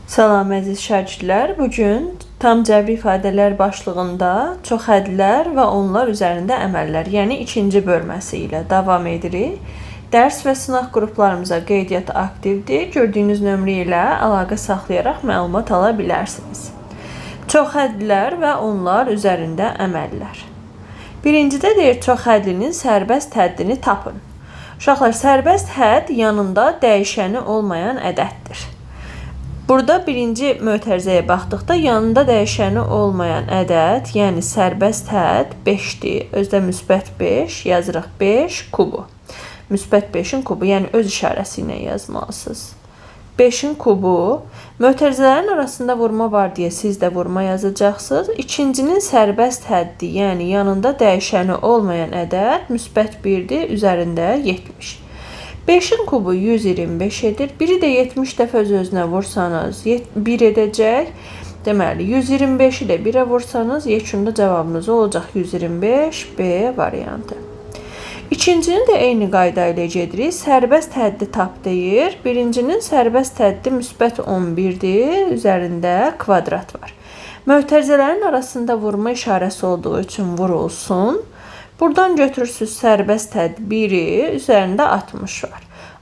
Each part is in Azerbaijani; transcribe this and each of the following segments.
Salam əziz şagirdlər. Bugün tam cəbri ifadələr başlığında çoxhədlər və onlar üzərində əməllər, yəni ikinci bölməsi ilə davam edirik. Dərs və sınaq qruplarımıza qeydiyyat aktivdir. Gördüyünüz nömrə ilə əlaqə saxlayaraq məlumat ala bilərsiniz. Çoxhədlər və onlar üzərində əməllər. Birincidə deyir, çoxhədlinin sərbəst həddini tapın. Uşaqlar, sərbəst hədd yanında dəyişəni olmayan ədəddir. Burada birinci mötərizəyə baxdıqda yanında dəyişəni olmayan ədəd, yəni sərbəst hədd 5-dir. Özdə müsbət 5, yazırıq 5 kubu. Müsbət 5-in kubu, yəni öz işarəsi ilə yazmalısınız. 5-in kubu, mötərizələrin arasında vurma var deyə siz də vurma yazacaqsınız. İkincinin sərbəst həddi, yəni yanında dəyişəni olmayan ədəd müsbət 1-dir, üzərində 70. 5-in kubu 125 edir. Biri də 70 dəfə öz-özünə vursanız 1 edəcək. Deməli, 125-i də 1-ə vursanız yekunda cavabınız olacaq 125 B variantı. İkincini də eyni qayda ilə gedirik. Sərbəst həddi tap deyir. Birincinin sərbəst həddi müsbət 11-dir. Üzərində kvadrat var. Mötərizələrin arasında vurma işarəsi olduğu üçün vurulsun. Buradan götürürsünüz sərbəst hədd 1-i, üzərində 60 var.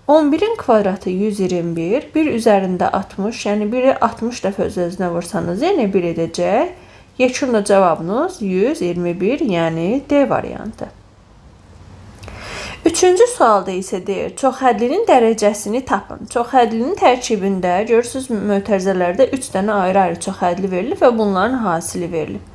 11-in kvadratı 121, 1 üzərində 60, yəni 1-i 60 dəfə öz-özünə vursanız, yenə 1 edəcək. Yekunda cavabınız 121, yəni D variantı. Üçüncü sualda isə deyir, çoxhədlinin dərəcəsini tapın. Çoxhədlinin tərkibində görürsünüz mötərizələrdə 3 dənə ayrı-ayrı çoxhədli verilib və bunların hasili verilib.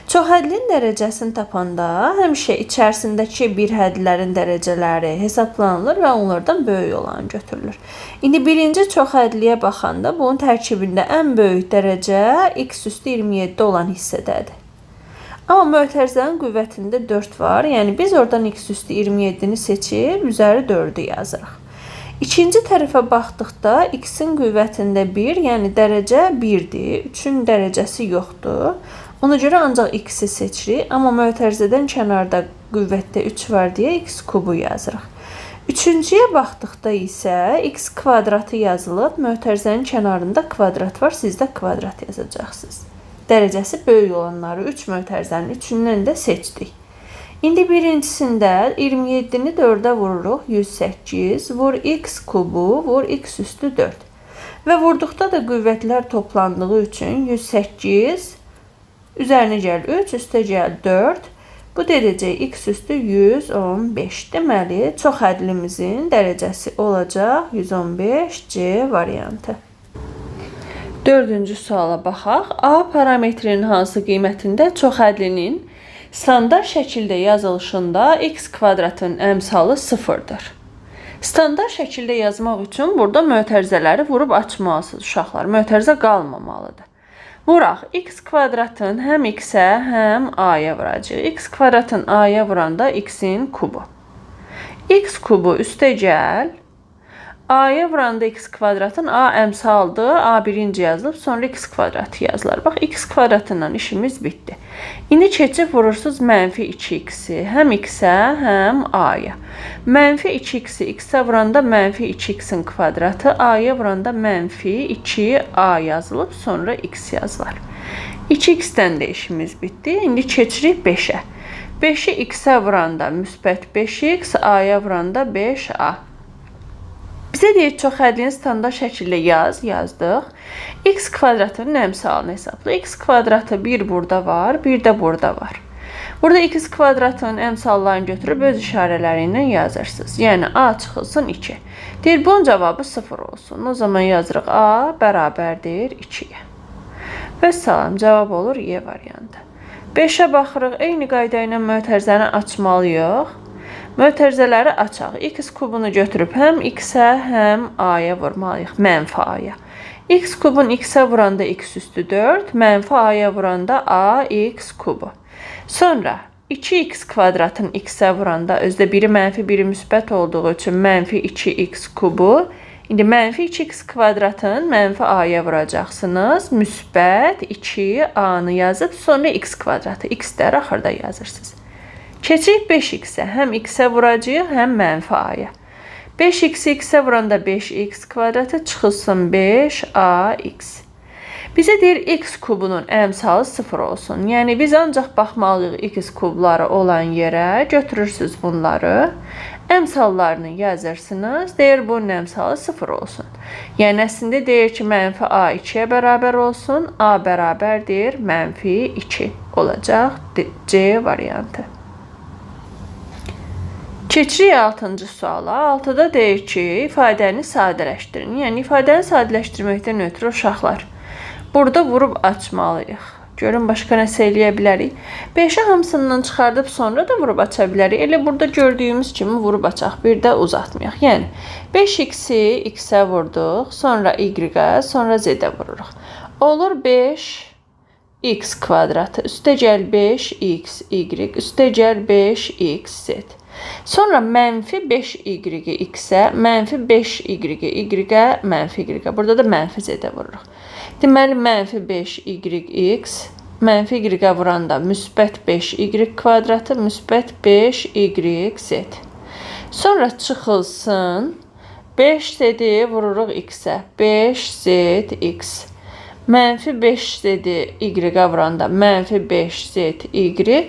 Çoxhədlinin dərəcəsini tapanda həmişə içərisindəki bir hədlərin dərəcələri hesablanılır və onlardan böyük olanı götürülür. İndi birinci çoxhədliyə baxanda bunun tərkibində ən böyük dərəcə x üstü 27 olan hissədədir. Amma mötərizənin qüvvətində 4 var, yəni biz oradan x üstü 27-ni seçib üzəri 4-ü yazırıq. İkinci tərəfə baxdıqda x-in qüvvətində 1, yəni dərəcə 1-dir, 3-ün dərəcəsi yoxdur. Ona görə ancaq x-i seçirik, amma mötərizədən kənarda qüvvətdə 3 var deyə x kubu yazırıq. Üçüncüyə baxdıqda isə x kvadratı yazılıb, mötərizənin kənarında kvadrat var, siz də kvadrat yazacaqsınız. Dərəcəsi böyük olanları 3 mötərizənin üçündən də seçdik. İndi birincisində 27-ni 4-ə vururuq, 108, vur x kubu, vur x üstü 4. Və vurduqda da qüvvətlər toplandığı üçün 108, üzərinə gəl 3, üstə gəl 4. Bu dedəcək x üstü 115. Deməli, çoxhədlimizin dərəcəsi olacaq 115 C variantı. Dördüncü suala baxaq. A parametrinin hansı qiymətində çoxhədlinin standart şəkildə yazılışında x kvadratın əmsalı 0-dır. Standart şəkildə yazmaq üçün burada mötərizələri vurub açmalısınız uşaqlar. Mötərizə qalmamalıdır. Vuraq, x kvadratın həm x-ə, həm a-ya vuracaq. X kvadratın a-ya vuranda x-in kubu. X kubu üstə gəl. A-ya vuranda x kvadratın a əmsaldır. A birinci yazılıb, sonra x kvadratı yazılar. Bax, x kvadratından işimiz bitdi. İndi keçib vurursunuz mənfi 2x-i. Həm x-ə, həm a-ya. Mənfi 2x-i x-ə vuranda mənfi 2x-in kvadratı, a-ya vuranda mənfi 2a yazılıb, sonra x yazılar. 2x-dən də işimiz bitdi. İndi keçirik 5-ə. 5-i x-ə vuranda müsbət 5x, a-ya vuranda 5a. Bizə deyir, çoxhədlini standart şəkildə yazdıq. X kvadratının əmsalını hesabla. X kvadratı 1 burada var, 1 də burada var. Burada x kvadratının əmsallarını götürüb öz işarələri ilə yazırsınız. Yəni, a çıxılsın 2. Deyir, bunun cavabı 0 olsun. O zaman yazırıq a bərabərdir 2-yə. Və salam, cavab olur Y variantı. 5-ə baxırıq, eyni qayda ilə mötərizəni açmalıyıq. Mötərizələri açaq. X kubunu götürüb həm x-ə, həm a-ya vurmalıyıq, mənfi a-ya. X kubun x-ə vuranda x üstü 4, mənfi a-ya vuranda a x kubu. Sonra 2x kvadratın x-ə vuranda özdə biri mənfi, biri müsbət olduğu üçün mənfi 2x kubu. İndi mənfi 2x kvadratın mənfi a-ya vuracaqsınız. Müsbət 2a-nı yazıb, sonra x kvadratı. X-ləri axırda yazırsınız. Keçirik 5x-ə. Həm x-ə vuracağıq, həm mənfi a-ya. 5x x-ə vuranda 5x kvadratı çıxılsın 5ax. Bizə deyir x kubunun əmsalı 0 olsun. Yəni biz ancaq baxmalıyıq x kubları olan yerə, götürürsünüz bunları. Əmsallarını yazırsınız. Deyir bunun əmsalı 0 olsun. Yəni əslində deyir ki, mənfi a 2-yə bərabər olsun. A bərabərdir mənfi 2 olacaq. C variantı. Keçirik 6-cı suala. 6-da deyir ki, ifadəni sadələşdirin. Yəni ifadəni sadələşdirməkdən ötürü uşaqlar burada vurub açmalıyıq. Görün, başqa nəsə eləyə bilərik. 5-i hamısından çıxardıb sonra da vurub aça bilərik. Elə burada gördüyümüz kimi vurub açaq. Bir də uzatmayaq. Yəni, 5x-i x-ə vurduq, sonra y-ə, sonra z-ə vururuq. Olur 5x kvadratı, üstə gəl 5x, y, üstə gəl 5x, z. Sonra mənfi 5y x-ə, mənfi 5y, y-ə, mənfi y-ə. Burada da mənfi z-ə vururuq. Deməli, mənfi 5yx, mənfi y-ə vuranda müsbət 5y kvadratı, müsbət 5yz. Sonra çıxılsın, 5 z-i vururuq x-ə, 5zx. Mənfi 5 z-i y-ə vuranda mənfi 5zy.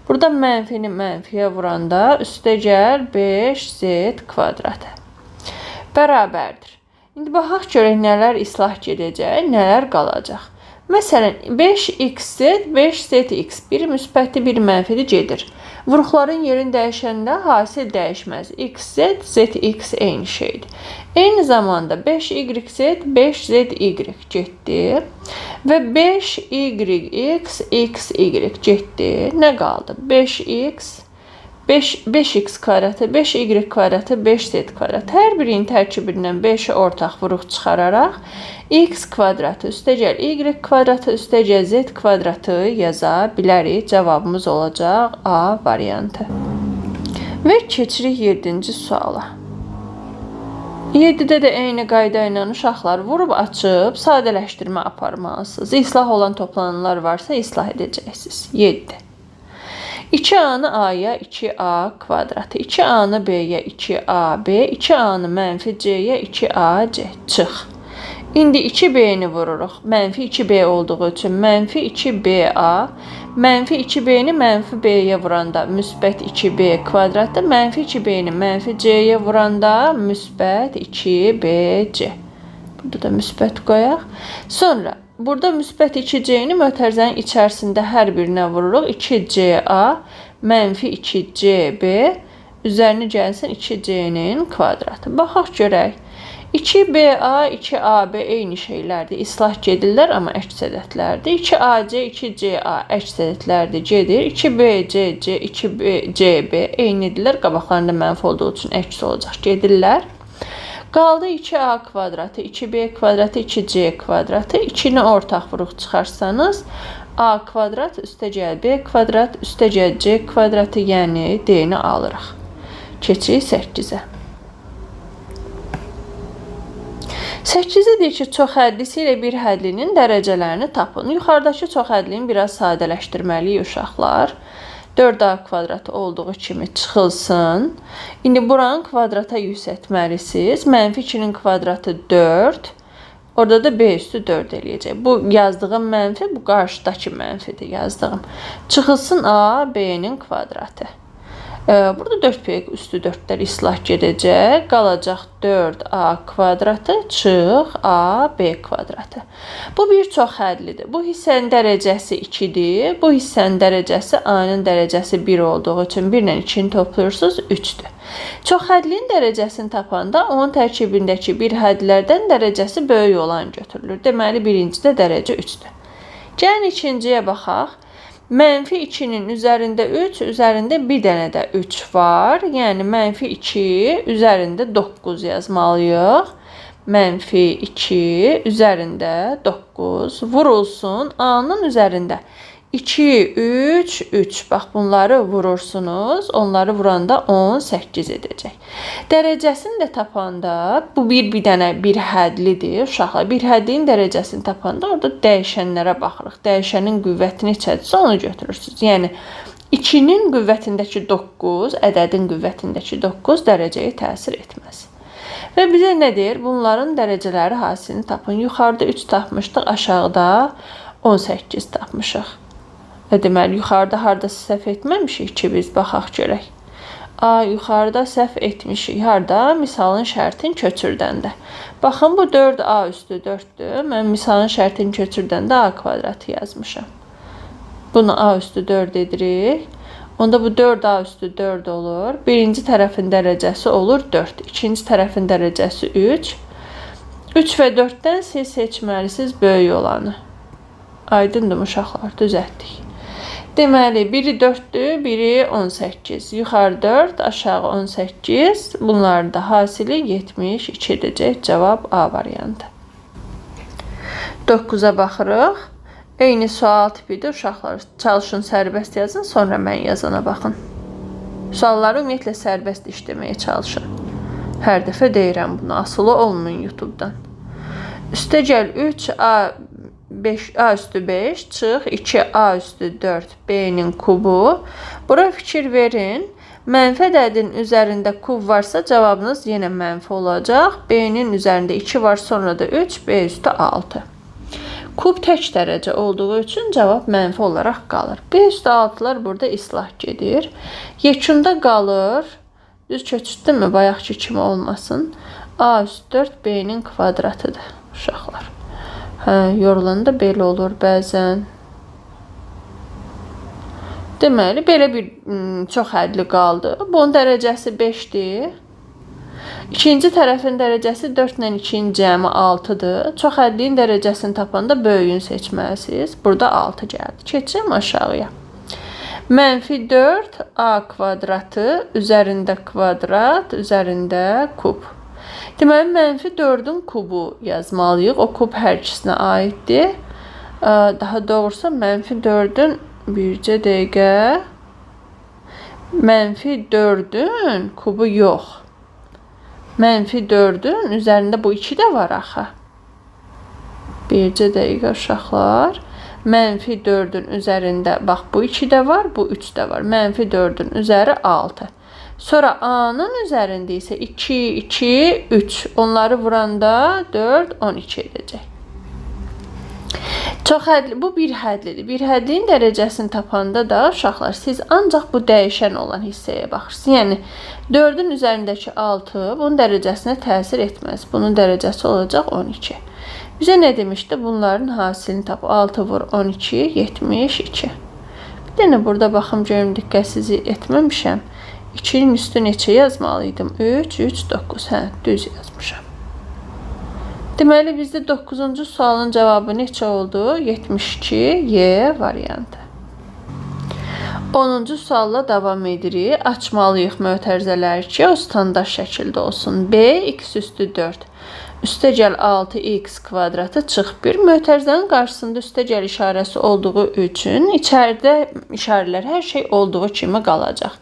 Burada mənfini mənfiyə vuranda üstə gəl 5z kvadratı. Bərabərdir. İndi baxaq görək nələr islah gedəcək, nələr qalacaq. Məsələn, 5xz, 5zx, biri müsbətli, biri mənfili gedir. Vuruqların yerini dəyişəndə hasil dəyişməz. Xz, zx eyni şeydir. Eyni zamanda 5yz, 5zy getdi və 5yx, xy getdi. Nə qaldı? 5x kvadratı, 5y kvadratı, 5z kvadratı. Hər birinin tərkibindən 5-i ortaq vuruq çıxararaq x kvadratı üstə gəl y kvadratı üstə gəl z kvadratı yaza bilərik. Cavabımız olacaq A variantı. Və keçirik 7-ci suala. 7-də də eyni qayda ilə uşaqlar vurub açıb sadələşdirmə aparmalısınız. İslah olan toplananlar varsa islah edəcəksiniz. 7. 2a-nı a-ya 2a kvadratı, 2a-nı b-yə 2ab, 2a-nı mənfi c-yə 2ac çıx. İndi 2b-ni vururuq. Mənfi 2b olduğu üçün mənfi 2ba, mənfi 2b-ni mənfi b-yə vuranda müsbət 2b kvadratı, mənfi 2b-ni mənfi c-yə vuranda müsbət 2bc. Burada da müsbət qoyaq. Sonra burada müsbət 2c-ni mötərizənin içərisində hər birinə vururuq. 2ca mənfi 2cb üzərini gəlsin 2c-nin kvadratı. Baxaq görək. 2ba, 2ab eyni şeylərdir. İslah gedirlər, amma əks ədədlərdir. 2ac, 2ca əks ədədlərdir, gedir. 2bcc, 2cb eynidirlər. Qabaqlarında mənfi olduğu üçün əks olacaq, gedirlər. Qaldı 2a kvadratı, 2b kvadratı, 2c kvadratı. 2-ni ortaq vuruq çıxarsanız, a kvadrat üstə gəl b kvadrat üstə gəl c kvadratı, yəni d-ni alırıq. Keçirik 8-ə. 8-i deyir ki, çoxhədlisi ilə bir hədlinin dərəcələrini tapın. Yuxarıdakı çoxhədlini biraz sadələşdirməliyik uşaqlar. 4a kvadratı olduğu kimi çıxılsın. İndi buranın kvadrata yüksəltməlisiniz. Mənfi 2-nin kvadratı 4. Orada da b üstü 4 eləyəcək. Bu yazdığım mənfi, bu qarşıdakı mənfidir yazdığım. Çıxılsın a, b-nin kvadratı. Burada 4p üstü 4-lər islah gedəcək. Qalacaq 4a kvadratı çıx a, b kvadratı. Bu bir çoxhədlidir. Bu hissənin dərəcəsi 2-dir. Bu hissənin dərəcəsi a-nın dərəcəsi 1 olduğu üçün 1 ilə 2-ni toplayırsınız 3-dür. Çoxhədliyin dərəcəsini tapanda onun tərkibindəki bir hədlərdən dərəcəsi böyük olan götürülür. Deməli, birincidə dərəcə 3-dür. Gəlin ikinciyə baxaq. Mənfi 2-nin üzərində 3, üzərində bir dənə də 3 var. Yəni, mənfi 2 üzərində 9 yazmalıyıq. Mənfi 2 üzərində 9 vurulsun. A-nın üzərində 2, 3, 3. Bax, bunları vurursunuz. Onları vuranda 18 edəcək. Dərəcəsini də tapanda, bu bir dənə bir hədlidir. Uşaqlar, bir hədliyin dərəcəsini tapanda orada dəyişənlərə baxırıq. Dəyişənin qüvvətini neçədirsə onu götürürsünüz. Yəni, 2-nin qüvvətindəki 9, ədədin qüvvətindəki 9 dərəcəyə təsir etməz. Və bizə nə deyir? Bunların dərəcələri hasilini tapın. Yuxarıda 3 tapmışdıq, aşağıda 18 tapmışıq. Deməli, yuxarıda hardasa səhv etməmişik ki, biz baxaq görək. Yuxarıda səhv etmişik. Harda? Misalın şərtin köçürdəndə. Baxın, bu 4a üstü 4'dür. Mən misalın şərtin köçürdəndə a kvadratı yazmışam. Bunu a üstü 4 edirik. Onda bu 4a üstü 4 olur. Birinci tərəfin dərəcəsi olur 4. İkinci tərəfin dərəcəsi 3. 3 və 4'dən siz seçməlisiniz böyük olanı. Aydındır uşaqlar, düzəltdik. Deməli, biri 4'dür, biri 18. Yuxarı 4, aşağı 18. Bunların da hasili 72 edəcək. Cavab A variantı. 9'a baxırıq. Eyni sual tipidir. Uşaqlar çalışın, sərbəst yazın, sonra mən yazana baxın. Sualları ümumiyyətlə sərbəst işləməyə çalışın. Hər dəfə deyirəm bunu. Asılı olmayın YouTube'dan. Üstəgəl 3a 5a üstü 5 çıx 2a üstü 4 b'nin kubu. Bura fikir verin. Mənfi ədədin üzərində kub varsa cavabınız yenə mənfi olacaq. B'nin üzərində 2 var, sonra da 3, b üstü 6. Kub tək dərəcə olduğu üçün cavab mənfi olaraq qalır. B üstü 6'lar burada islah gedir. Yekunda qalır. Düz köçürdüm mü? Bayaqki kimi olmasın. A üstü 4 b'nin kvadratıdır uşaqlar. Yorulanda belə olur bəzən. Deməli, belə bir çox hədli qaldı. Bunun dərəcəsi 5'dir. İkinci tərəfin dərəcəsi 4 ilə 2'nin cəmi 6'dır. Çox hədliyin dərəcəsini tapanda böyüyünü seçməlisiniz. Burada 6 gəldi. Keçirəm aşağıya. Mənfi 4 a kvadratı üzərində kvadrat, üzərində kub. Deməli, mənfi 4'ün kubu yazmalıyıq. O kub hər ikisinə aiddir. Daha doğrusu mənfi 4'ün bircə dəqiqə. Mənfi 4'ün kubu yox. Mənfi 4'ün üzərində bu 2 də var axı. Bircə dəqiqə uşaqlar. Mənfi 4'ün üzərində bax bu 2 də var, bu 3 də var. Mənfi 4'ün üzəri 6. Sonra a'nın üzərində isə 2, 2, 3. Onları vuranda 4, 12 edəcək. Çox hədli, bu bir hədlidir. Bir hədliyin dərəcəsini tapanda da uşaqlar siz ancaq bu dəyişən olan hissəyə baxırsınız. Yəni 4'ün üzərindəki 6 bunun dərəcəsinə təsir etməz. Bunun dərəcəsi olacaq 12. Bizə nə demişdi? Bunların hasilini tap. 6 vur 12, 72. Bir dənə burada baxım görüm, diqqətsiz etməmişəm. 2'nin üstü neçə yazmalıydım? 3, 3, 9. Düz yazmışam. Deməli, bizdə 9-cu sualın cavabı neçə oldu? 72, Y variantı. 10-cu sualla davam edirik. Açmalıyıq mötərizələri ki, o standart şəkildə olsun. B, x üstü 4. Üstəgəl 6x kvadratı çıx 1. Mötərizənin qarşısında üstəgəl işarəsi olduğu üçün içəridə işarələr hər şey olduğu kimi qalacaq.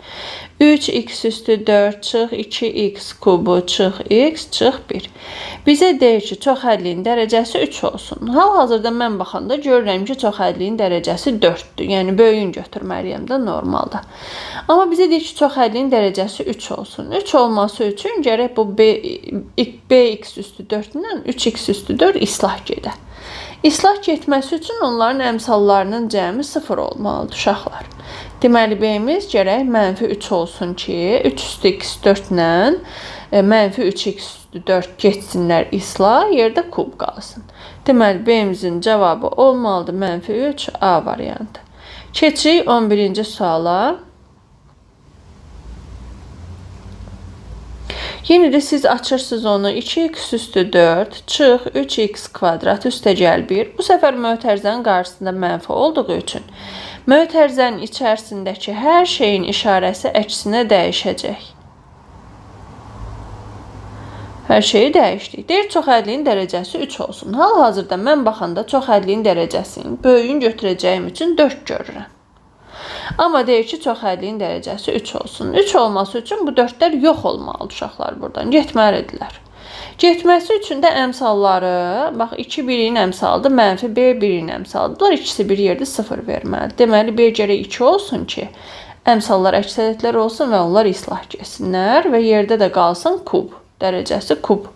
3x üstü 4 çıx 2x kubu çıx x çıx 1. Bizə deyir ki, çox hədliyin dərəcəsi 3 olsun. Hal-hazırda mən baxanda görürəm ki, çox hədliyin dərəcəsi 4'dür. Yəni böyüyün götürməliyəm də normalda. Amma bizə deyir ki, çox hədliyin dərəcəsi 3 olsun. 3 olması üçün gərək bu bx üstü 4'dən 3x üstü 4 islah gedə. İslah getməsi üçün onların əmsallarının cəmi 0 olmalıdır uşaqlar. Deməli, b'miz gərək mənfi 3 olsun ki, 3 üstü x 4 ilə mənfi 3x üstü 4 geçsinlər islah, yerdə kub qalsın. Deməli, b'mizin cavabı olmalıdır mənfi 3 A variantı. Keçirik 11-ci suala. Yeni də siz açırsınız onu 2x üstü 4 çıx 3x kvadrat üstəgəl 1. Bu səfər mötərizənin qarşısında mənfi olduğu üçün mötərizənin içərisindəki hər şeyin işarəsi əksinə dəyişəcək. Hər şeyi dəyişdik. Deyir, çox hədliyin dərəcəsi 3 olsun. Hal-hazırda mən baxanda çox hədliyin dərəcəsini böyüyün götürəcəyim üçün 4 görürəm. Amma deyir ki, çox hədliyin dərəcəsi 3 olsun. 3 olması üçün bu 4'lər yox olmalı uşaqlar buradan. Getməlidirlər. Getməsi üçün də əmsalları, bax 2 1'in əmsalıdır, mənfi B 1'in əmsalıdır. Bunlar ikisi bir yerdə 0 verməlidir. Deməli, B gərək 2 olsun ki, əmsallar əksəriyyətlər olsun və onlar islah getsinlər və yerdə də qalsın kub. dərəcəsi kub.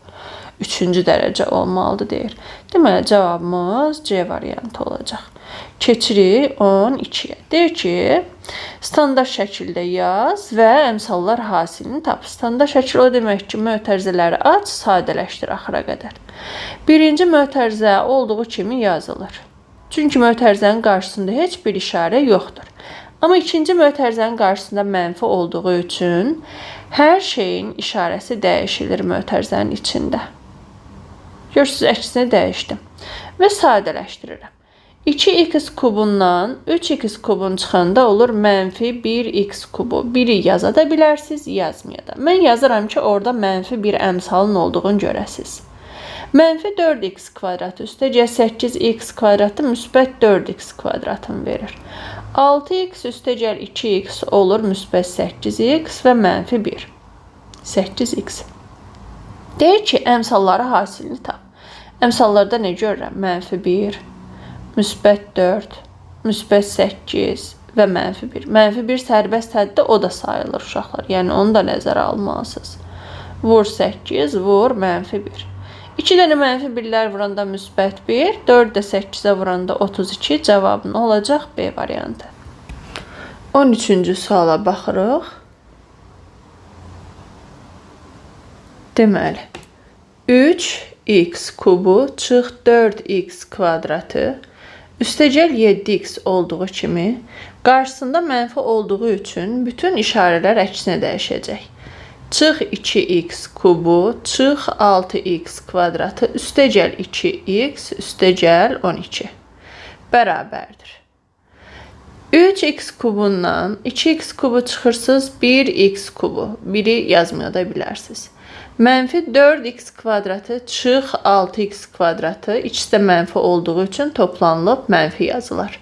3-cü dərəcə olmalıdır deyir. Deməli cavabımız C variantı olacaq. Keçirik 12-yə. Deyir ki, standart şəkildə yaz və əmsallar hasilini tap. Standart şəkil o demək ki, mötərizələri aç, sadələşdir axıra qədər. Birinci mötərizə olduğu kimi yazılır. Çünki mötərizənin qarşısında heç bir işarə yoxdur. Amma ikinci mötərizənin qarşısında mənfi olduğu üçün hər şeyin işarəsi dəyişilir mötərizənin içində. Görürsünüz, əksini dəyişdim və sadələşdirirəm. 2x kubundan 3x kubun çıxanda olur mənfi 1x kubu. 1-i yaza da bilərsiniz, yazmaya da. Mən yazıram ki, orada mənfi bir əmsalın olduğunu görəsiniz. Mənfi 4x kvadratı üstəcə 8x kvadratı müsbət 4x kvadratını verir. 6x üstəcəl 2x olur müsbət 8x və mənfi 1. 8x. Deyir ki, əmsalları hasilini tap. Əmsallarda nə görürəm? Mənfi 1, müsbət 4, müsbət 8 və mənfi 1. Mənfi 1 sərbəst həddə o da sayılır uşaqlar. Yəni onu da nəzərə almalısınız. Vur 8, vur mənfi 1. 2 dənə mənfi 1-lər vuranda müsbət 1, 4 də 8-ə vuranda 32. Cavabın olacaq B variantı. 13-cü suala baxırıq. Deməli, 3x kubu çıx 4x kvadratı üstəcəl 7x olduğu kimi qarşısında mənfi olduğu üçün bütün işarələr əksinə dəyişəcək. Çıx 2x kubu çıx 6x kvadratı üstəcəl 2x üstəcəl 12 bərabərdir. 3x kubundan 2x kubu çıxırsınız 1x kubu. 1-i yazmaya da bilərsiniz. Mənfi 4x kvadratı çıx 6x kvadratı ikisi də mənfi olduğu üçün toplanılıb mənfi yazılar.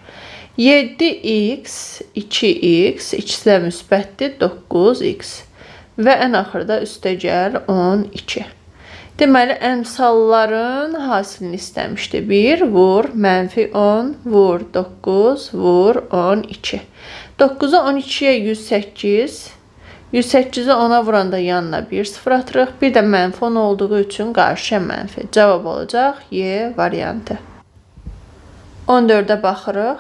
7x, 2x, ikisi də müsbətdir 9x və ən axırda üstəcəl 12. Deməli, əmsalların hasilini istəmişdi. 1 vur, mənfi 10, vur 9, vur 12. 9-a 12-yə 108, 108-i 10-a vuranda yanına 1 sıfır atırıq. Bir də mənfi 10 olduğu üçün qarşıya mənfi. Cavab olacaq Y variantı. 14-ə baxırıq.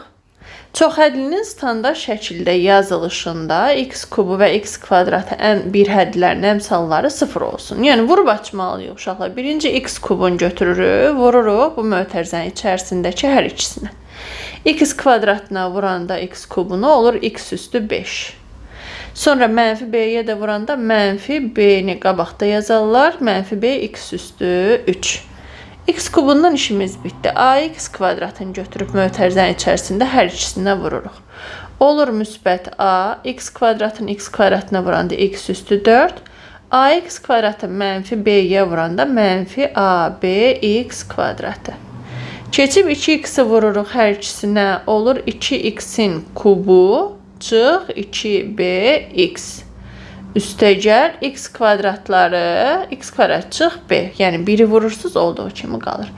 Çoxhədlinin standart şəkildə yazılışında x kubu və x kvadratı bir hədlərin əmsalları 0 olsun. Yəni, vurub açmalıyıq uşaqlar. Birinci x kubunu götürürük, vururuq bu mötərizənin içərisindəki hər ikisinə. X kvadratına vuranda x kubunu olur x üstü 5. Sonra mənfi b-yə də vuranda mənfi b-ni qabaqda yazarlar. Mənfi b x üstü 3. X kubundan işimiz bitdi. Ax kvadratını götürüb mötərizənin içərisində hər ikisinə vururuq. Olur müsbət a, x kvadratını x kvadratına vuranda x üstü 4. Ax kvadratı mənfi b-yə vuranda mənfi ab x kvadratı. Keçib 2x-i vururuq hər ikisinə. Olur 2x-in kubu çıx 2bx. Üstəcəl x kvadratları, x kvadrat çıx b. Yəni, biri vurursunuz, olduğu kimi qalır.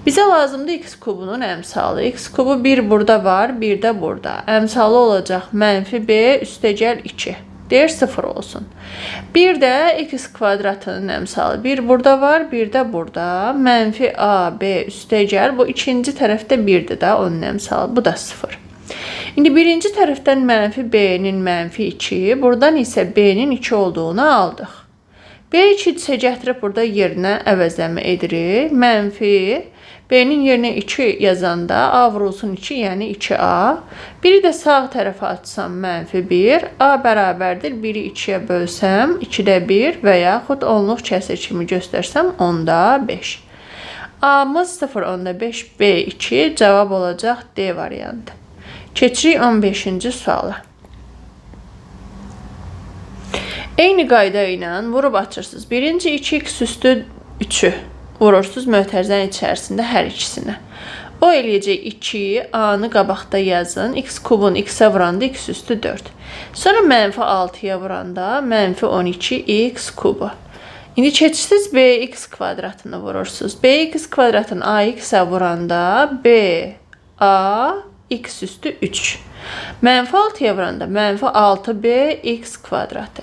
Bizə lazımdır x kubunun əmsalı. X kubu 1 burada var, 1 də burada. Əmsalı olacaq mənfi b üstəcəl 2. Deyir 0 olsun. Bir də x kvadratının əmsalı. 1 burada var, 1 də burada. Mənfi a, b üstəcəl. Bu ikinci tərəfdə 1-dir də onun əmsalı. Bu da 0. İndi birinci tərəfdən mənfi b-nin mənfi 2, buradan isə b-nin 2 olduğunu aldıq. b2 isə gətirib burada yerinə əvəzləmə edirik. Mənfi b-nin yerinə 2 yazanda a vurulsun 2, yəni 2a. Biri də sağ tərəfə açsam mənfi 1, a bərabərdir 1-i 2-yə bölsəm 2-də 1 və yaxud onluq kəsir kimi göstərsəm 10-da 5. A-mız 0, 10-da 5, b2 cavab olacaq D variantı. Keçirik 15-ci suala. Eyni qayda ilə vurub açırsınız. Birinci 2x üstü 3-ü vurursunuz mötərizənin içərisində hər ikisinə. O eləyəcək 2, a-nı qabaqda yazın. X kubun x-ə vuranda x üstü 4. Sonra mənfi 6-ya vuranda mənfi 12 x kubu. İndi keçirsiniz bx kvadratını vurursunuz. Bx kvadratını ax-ə vuranda b, a, x üstü 3. Mənfi 6-ya vuranda mənfi 6b x kvadratı.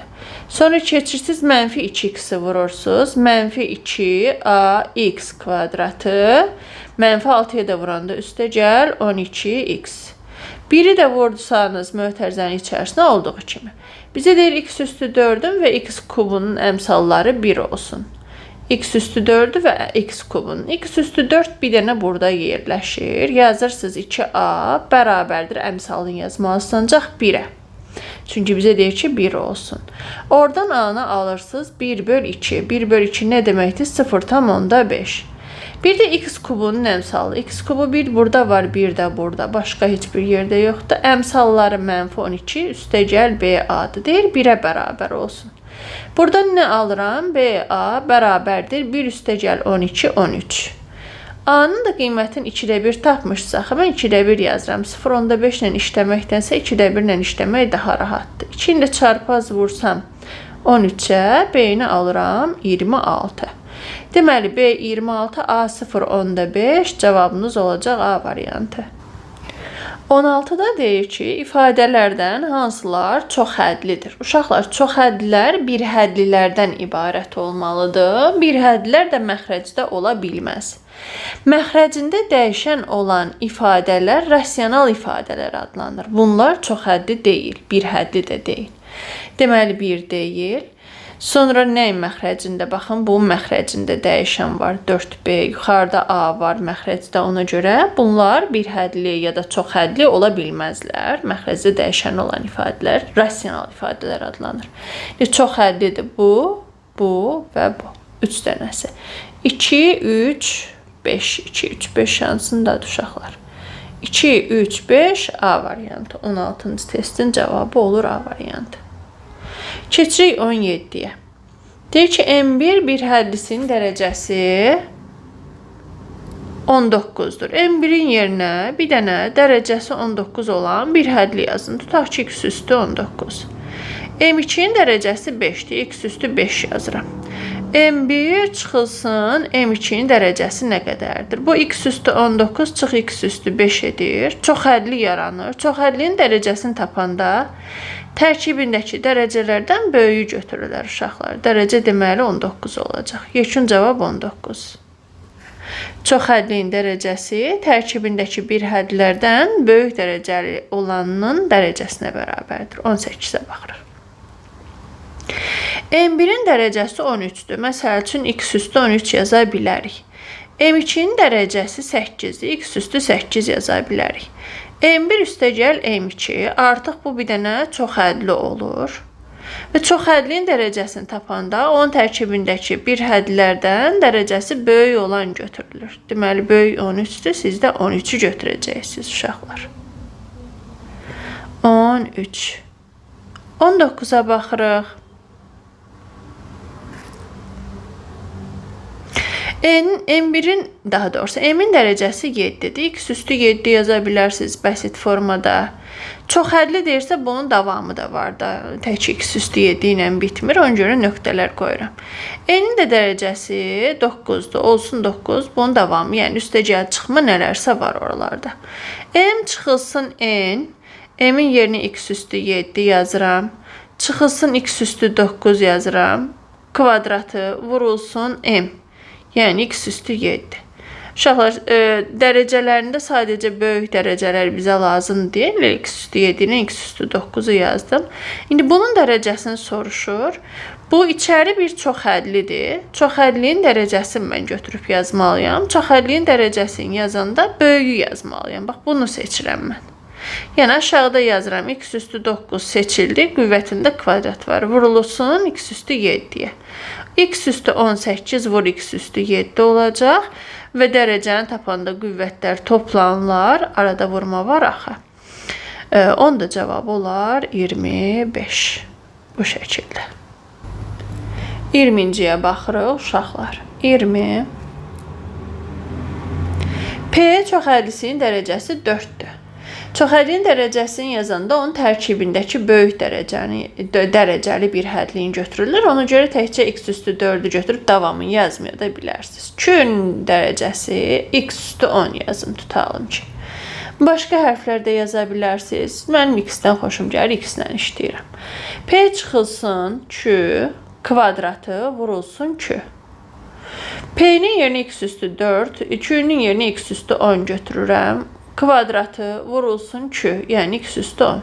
Sonra keçirsiniz mənfi 2x-i vurursunuz. Mənfi 2a x kvadratı. Mənfi 6-ya da vuranda üstə gəl 12x. Biri də vurdusanız mötərizənin içərisinə olduğu kimi. Bizə deyir x üstü 4-ün və x kubunun əmsalları 1 olsun. X üstü 4 və x kubunun. X üstü 4 bir dənə burada yerləşir. Yazırsınız 2a bərabərdir. Əmsalını yazmalısınız ancaq 1-ə. Çünki bizə deyir ki 1 olsun. Oradan a-nı alırsınız 1 böl 2. 1 böl 2 nə deməkdir? 0,5. Bir də x kubunun əmsalı. X kubu 1 burada var, 1 də burada. Başqa heç bir yerdə yoxdur. Əmsalları mənfi 12, üstə gəl b-a-dır. Deyir 1-ə bərabər olsun. Buradan nə alıram? b-a bərabərdir. 1 üstə gəl 12, 13. A-nın da qiymətini 2-də 1 tapmışsaq, mən 2-də 1 yazıram. 0,5 ilə işləməkdənsə 2-də 1 ilə işləmək daha rahatdır. 2 ilə çarpaz vursam 13-ə, b-ni alıram 26. Deməli, B 26, A 0,5 cavabınız olacaq A variantı. 16-da deyir ki, ifadələrdən hansılar çox hədlidir? Uşaqlar, çox hədlilər bir hədlilərdən ibarət olmalıdır. Bir hədlilər də məxrəcdə ola bilməz. Məxrəcində dəyişən olan ifadələr rasional ifadələr adlanır. Bunlar çox hədli deyil, bir hədli də deyil. Deməli, bir deyil. Sonra nəyin məxrəcində? Baxın, bu məxrəcində dəyişən var 4b, yuxarıda a var məxrəcdə, ona görə bunlar bir hədli ya da çox hədli ola bilməzlər. Məxrəcdə dəyişən olan ifadələr rasional ifadələr adlanır. Çox hədlidir bu, bu və bu. 3 dənəsi. 2, 3, 5. 2, 3, 5 şansındadır uşaqlar. 2, 3, 5 A variantı. 16-cı testin cavabı olur A variantı. Keçirik 17-yə. Deyir ki, M1 bir hədlisinin dərəcəsi 19-dur. M1-in yerinə bir dənə dərəcəsi 19 olan bir hədli yazın. Tutaq ki, x üstü 19. M2-in dərəcəsi 5-dir. X üstü 5 yazıram. M1 çıxılsın, M2-in dərəcəsi nə qədərdir? Bu x üstü 19 çıx x üstü 5 edir. Çox hədli yaranır. Çox hədlinin dərəcəsini tapanda tərkibindəki dərəcələrdən böyüyü götürürlər uşaqlar. Dərəcə deməli 19 olacaq. Yekun cavab 19. Çox hədliyin dərəcəsi tərkibindəki bir hədlərdən böyük dərəcəli olanın dərəcəsinə bərabərdir. 18-ə baxırıq. M1-in dərəcəsi 13-dür. Məsəl üçün x üstü 13 yaza bilərik. M2-in dərəcəsi 8-dir. X üstü 8 yaza bilərik. M1 üstə gəl M2. Artıq bu bir dənə çox hədli olur. Və çox hədliyin dərəcəsini tapanda onun tərkibindəki bir hədlərdən dərəcəsi böyük olan götürülür. Deməli, böyük 13-dür. Siz də 13-ü götürəcəksiniz uşaqlar. 13. 19-a baxırıq. M1-in, daha doğrusu M-in dərəcəsi 7-dir. X üstü 7 yaza bilərsiniz bəsit formada. Çox hədli deyirsə, bunun davamı da var da. Tək x üstü 7 ilə bitmir. Ona görə nöqtələr qoyuram. N-in də dərəcəsi 9-dur. Olsun 9. Bunun davamı, yəni üstəgəl çıxma nələrsə var oralarda. M çıxılsın N. M-in yerinə x üstü 7 yazıram. Çıxılsın x üstü 9 yazıram. Kvadratı vurulsun M. Yəni x üstü 7. Uşaqlar, dərəcələrində sadəcə böyük dərəcələr bizə lazım deyil. X üstü 7-ni, x üstü 9-u yazdım. İndi bunun dərəcəsini soruşur. Bu içəri bir çox hədlidir. Çox hədliyin dərəcəsini mən götürüb yazmalıyam. Çox hədliyin dərəcəsini yazanda böyüyü yazmalıyam. Bax, bunu seçirəm mən. Yəni, aşağıda yazıram. X üstü 9 seçildi. Qüvvətində kvadrat var. Vurulsun x üstü 7-yə. X üstü 18 vur x üstü 7 olacaq və dərəcəni tapanda qüvvətlər toplanırlar. Arada vurma var axı. Onun da cavabı olar 25. Bu şəkildə. 20-ciyə baxırıq uşaqlar. 20. P çox hədlisinin dərəcəsi 4-dür. Çox hədliyin dərəcəsini yazanda onun tərkibindəki böyük dərəcəli bir hədliyin götürülür. Ona görə təkcə x üstü 4-ü götürüb davamını yazmaya da bilərsiniz. 2-ün dərəcəsi x üstü 10 yazın, tutalım ki. Başqa hərflər də yaza bilərsiniz. Mənim x-dən xoşum gəlir, x-lə işləyirəm. P çıxılsın Q, kvadratı vurulsun Q. P-nin yerinə x üstü 4, Q-nin yerinə x üstü 10 götürürəm. Kvadratı vurulsun Q, yəni x üstü 10.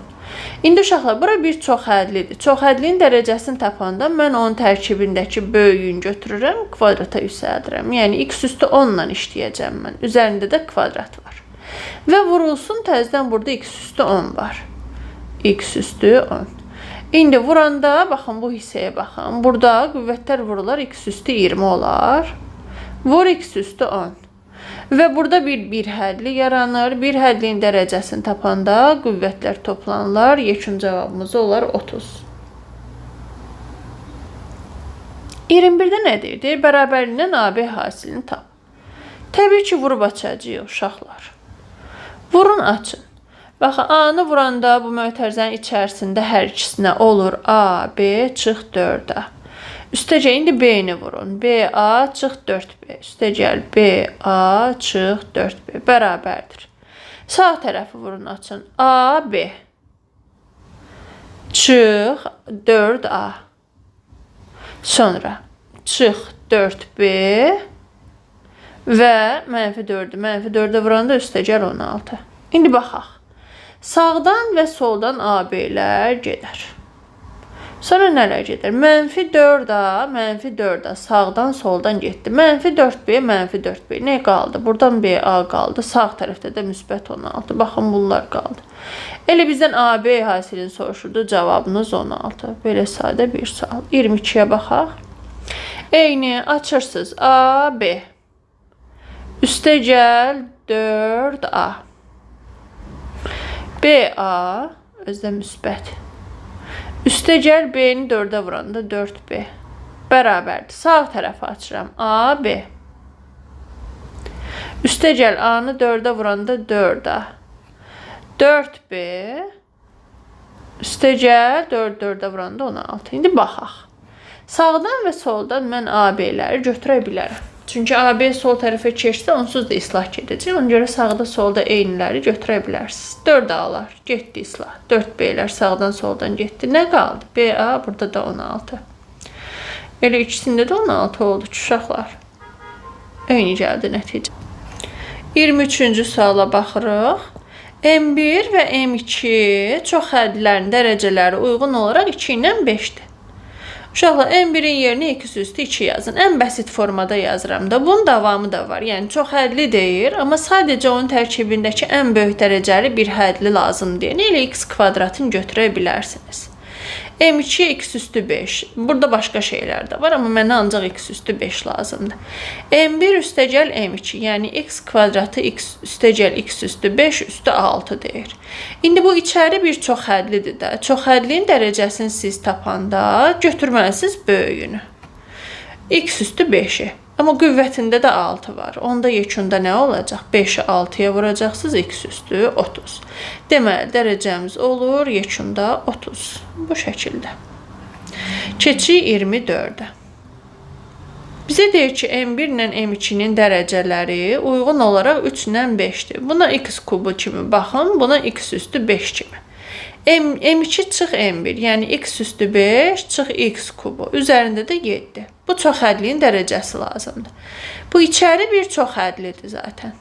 İndi uşaqlar, bura bir çoxhədlidir. Çoxhədliyin dərəcəsini tapanda mən onun tərkibindəki böyüyünü götürürəm, kvadrata yüksəldirəm. Yəni x üstü 10 ilə işləyəcəm mən. Üzərində də kvadrat var. Və vurulsun təzədən burada x üstü 10 var. X üstü 10. İndi vuranda, baxın bu hissəyə baxın. Burada qüvvətlər vurular, x üstü 20 olar. Vur x üstü 10. Və burada bir hədli yaranır. Bir hədliyin dərəcəsini tapanda qüvvətlər toplanırlar. Yekun cavabımız olar 30. 21-də nə deyir? Deyir, bərabərliyindən AB hasilini tap. Təbii ki, vurub açacağıq uşaqlar. Vurun, açın. Baxın, A-nı vuranda bu mötərizənin içərisində hər ikisinə olur A, B, çıx 4A. Üstəcə, indi B-ni vurun. B-A, çıx 4B. Üstəcəl, B-A, çıx 4B. Bərabərdir. Sağ tərəfi vurun, açın. A, B. Çıx 4A. Sonra, çıx 4B. Və mənfi 4'ü. Mənfi 4'ə vuranda üstəcəl 16. İndi baxaq. Sağdan və soldan AB-lər gedər. Sonra nələr gedər? Mənfi 4A, mənfi 4A sağdan soldan getdi. Mənfi 4B, mənfi 4B. Nə qaldı? Buradan BA qaldı. Sağ tərəfdə də müsbət 16. Baxın, bunlar qaldı. Elə bizdən AB hasilini soruşurdu. Cavabınız 16. Belə sadə bir sual. 22'yə baxaq. Eyni açırsınız. AB. Üstəcəl 4A. BA özdə müsbət. Üstəcəl B-ni 4'ə vuranda 4B. Bərabərdir. Sağ tərəfi açıram. A, B. Üstəcəl A-nı 4'ə vuranda 4A. 4B. Üstəcəl 4'ə vuranda 16. İndi baxaq. Sağdan və soldan mən AB-ləri götürə bilərəm. Çünki AB sol tərəfə keçsə, onsuz da islah gedəcək. Ona görə sağda solda eyniləri götürə bilərsiniz. 4A-lar getdi islah. 4B-lər sağdan soldan getdi. Nə qaldı? BA burada da 16. Elə ikisində də 16 oldu ki, uşaqlar. Eyni gəldi nəticə. 23-cü suala baxırıq. M1 və M2 çox həddilərin dərəcələri uyğun olaraq 2 ilə 5'dir. Uşaqlar, M1'in yerinə x üstü 2 yazın. Ən bəsit formada yazıram da. Bunun davamı da var. Yəni, çox hədli deyir. Amma sadəcə onun tərkibindəki ən böyük dərəcəli bir hədli lazım deyir. Elə x kvadratını götürə bilərsiniz. M2 x üstü 5. Burada başqa şeylər də var. Amma mənə ancaq x üstü 5 lazımdır. M1 üstəcəl M2. Yəni, x kvadratı x üstəcəl x üstü 5 üstü 6 deyir. İndi bu içəri bir çox hədlidir də. Çox hədliyin dərəcəsini siz tapanda götürməlisiniz böyüyünü. X üstü 5'i. Amma qüvvətində də 6 var. Onda yekunda nə olacaq? 5'i 6'ya vuracaqsınız. X üstü 30. Deməli, dərəcəmiz olur. Yekunda 30. Bu şəkildə. Keçik 24'ə. Bizə deyir ki, M1 ilə M2'nin dərəcələri uyğun olaraq 3 ilə 5'dir. Buna x kubu kimi baxın. Buna x üstü 5 kimi. M2 çıx M1, yəni x üstü 5 çıx x kubu. Üzərində də 7. Bu çox hədliyin dərəcəsi lazımdır. Bu içəri bir çox hədlidir zaten.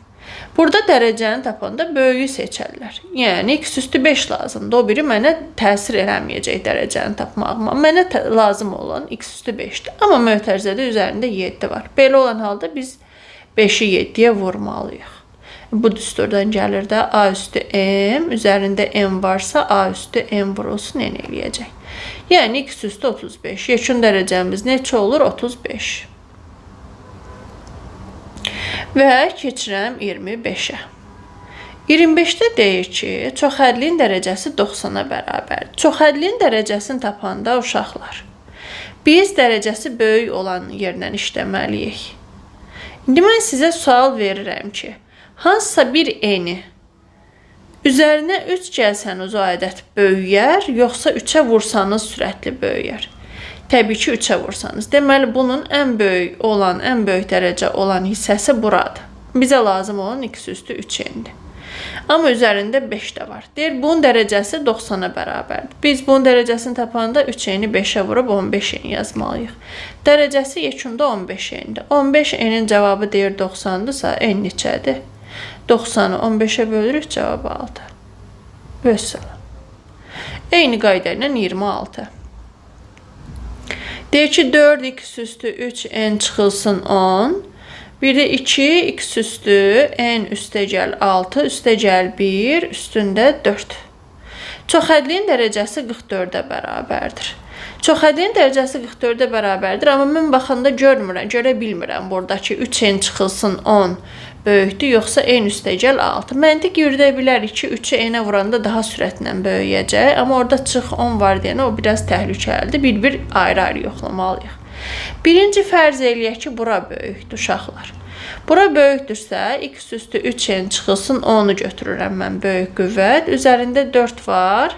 Burada dərəcəni tapanda böyüyü seçərlər. Yəni x üstü 5 lazımdır. O biri mənə təsir eləməyəcək dərəcəni tapmağıma. Mənə lazım olan x üstü 5'dir. Amma mötərizədə üzərində 7 var. Belə olan halda biz 5'i 7'yə vurmalıyıq. Bu düsturdan gəlir də A üstü M, üzərində M varsa A üstü M vurulsun, N eləyəcək. Yəni x üstü 35. Yekun dərəcəmiz neçə olur? 35. Və keçirəm 25'ə. 25'də deyir ki, çoxhədliyin dərəcəsi 90'a bərabərdir. Çoxhədliyin dərəcəsini tapanda uşaqlar, biz dərəcəsi böyük olan yerlə işləməliyik. İndi mən sizə sual verirəm ki, hansısa bir eni üzərinə 3 gəlsəniz o ədəd böyüyər, yoxsa 3'ə vursanız sürətli böyüyər? Təbii ki, 3'ə vursanız. Deməli, bunun ən böyük olan, ən böyük dərəcə olan hissəsi buradır. Bizə lazım olan x üstü 3 endi. Amma üzərində 5 də var. Deyir, bunun dərəcəsi 90-a bərabərdir. Biz bunun dərəcəsini tapanda 3n-i 5-ə vurub 15n yazmalıyıq. Dərəcəsi yekunda 15n-dir. 15n-in cavabı deyir 90-dırsa, n neçədir? 90-ı 15-ə bölürük, cavabı 6. Vəssalam. Eyni qayda ilə 26. Deyir ki, 4x üstü 3n çıxılsın 10. Bir də 2x üstü n üstəgəl 6 üstəgəl 1 üstündə 4. Çoxhədliyin dərəcəsi 44-ə bərabərdir. Çoxhədliyin dərəcəsi 44-ə bərabərdir, amma mən baxanda görmürəm, görə bilmirəm buradakı 3n çıxılsın 10 böyükdür, yoxsa n üstəgəl 6. Məntiq yürüdə bilərik ki, 3-ü n-ə vuranda daha sürətlə böyüyəcək, amma orada çıx 10 var deyənə o biraz təhlükəlidir. Bir-bir ayrı-ayrı yoxlamalıyıq. Birinci fərz eləyək ki, bura böyükdür uşaqlar. Bura böyükdürsə, x üstü 3n çıxılsın 10-u götürürəm mən böyük qüvvət. Üzərində 4 var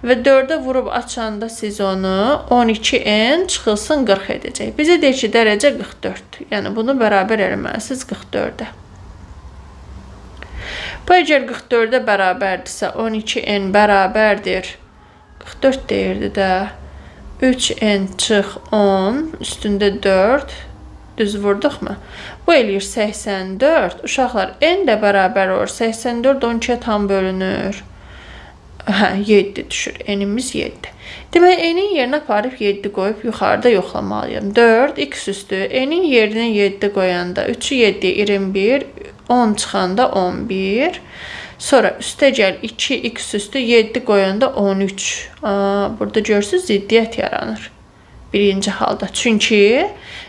və 4-ə vurub açanda siz onu 12n çıxılsın 40 edəcək. Bizə deyir ki, dərəcə 44-dür. Yəni, bunu bərabər eləməlisiniz 44-ə. Bu, əgər 44-ə bərabərdirsə, 12n bərabərdir. 44 deyirdi də. 3n çıx 10 üstündə 4 düz vurduq mu? Bu eləyir 84. Uşaqlar n də bərabər olur. 84 12-yə tam bölünür. 7 düşür. N-imiz 7. Demək, n-in yerinə aparıb 7 qoyub yuxarıda yoxlamalıyım. 4 x üstü n-in yerinə 7 qoyanda 3-ü 7 21 10 çıxanda 11. Sonra üstəgəl 2x üstü 7 qoyanda 13. Burada görürsünüz, ziddiyyət yaranır. Birinci halda. Çünki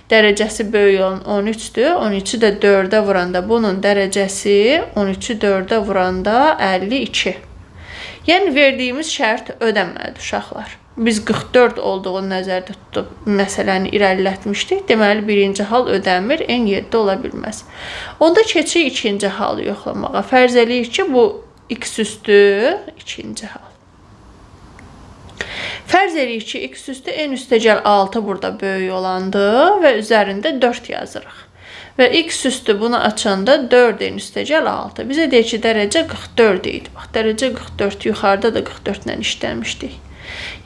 dərəcəsi böyük olan 13-dür. 13-ü də 4-ə vuranda bunun dərəcəsi 13-ü 4-ə vuranda 52. Yəni, verdiyimiz şərt ödənməlidir uşaqlar. Biz 44 olduğunu nəzərdə tutub məsələni irəlilətmişdik. Deməli, birinci hal ödənmir, n 7 ola bilməz. Onda keçik ikinci halı yoxlamağa. Fərz eləyir ki, bu x üstü ikinci hal. Fərz eləyir ki, x üstü n üstəgəl 6 burada böyük olandır və üzərində 4 yazırıq. Və x üstü bunu açanda 4n üstəgəl 6. Bizə deyir ki, dərəcə 44 idi. Bax, dərəcə 44 yuxarıda da 44 ilə işləmişdik.